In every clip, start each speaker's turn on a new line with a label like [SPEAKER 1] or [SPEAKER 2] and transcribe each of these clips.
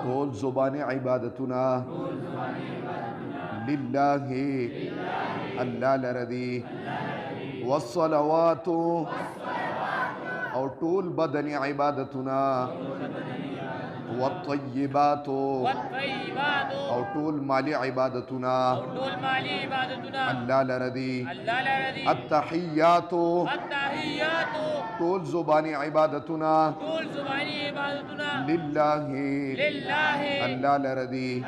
[SPEAKER 1] طول زبان عبادتنا لله اللہ لردی والصلوات اور طول بدن عبادتنا والطیبات اور طول مالی عبادتنا اللہ لردی التحیات طول زبانی عبادتنا للہ اللہ لردی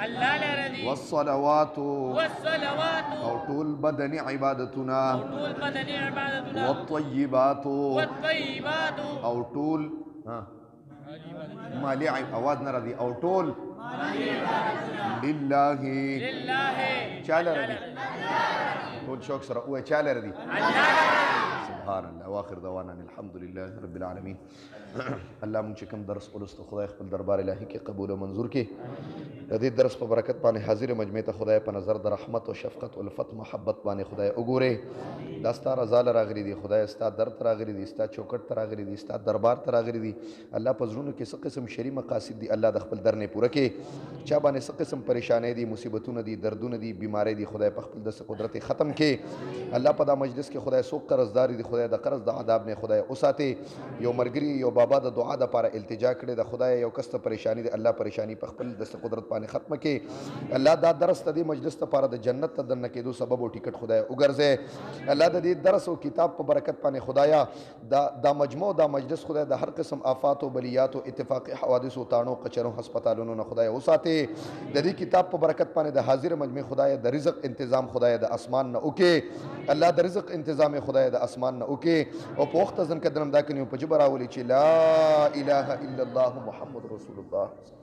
[SPEAKER 1] والصلوات اور طول بدن عبادتنا والطیبات اور طول مالی آواز نہ ردی اور طول للہ چالہ ردی طول شوق سر اوہ چالہ ردی سبحان اللہ واخر دوانا الحمدللہ رب العالمین اللہ من چکم درس قلست خدای خپل دربار الہی کے قبول و منظور کے ردی درس پا برکت پانے حاضر مجمعیت خدای پا نظر در رحمت و شفقت و الفت محبت پانے خدای اگورے داستا رضا لراغلی دی خدای استا در تراغلی دی استا چوکٹ تراغلی دی استا دربار تراغلی دی اللہ پا ظلون کے سقسم شری مقاصد دی اللہ دخپل درنے پورا کے چابانے سقسم پریشانے دی مصیبتون دی دردون دی بیمارے دی خدای پا خپل دست قدرت ختم کے اللہ پا دا مجلس کے خدای سوک قرضداری دی خدای دا قرض دا عذاب نے خدای اساتے یو مرگری یو بابا دا دعا دا پارا التجا کرے دا خدای یو کست پریشانی دی اللہ پریشانی پا خپل دست قدرت پانے ختم کے اللہ دا درس تا دی مجلس تا پارا دا جنت تا دن کے دو سبب و ٹکٹ خدای اگرزے اللہ دا دی درس و کتاب پا برکت پانے خدایا دا مجموع دا مجلس خدای دا ہر قسم آفات و بلیات و اتفاق حوادث و تانوں قچروں ہسپتالوں نا خدای اساتے دا دی کتاب پا برکت پانے دا حاضر مجمع خدای دا رزق انتظام خدای دا اسمان نا اوکے اللہ دا رزق انتظام خدای دا اسمان نا اوکے او پوخت ازن کدنم دا کنیو پجبر آولی چی لا الہ الا اللہ محمد رسول اللہ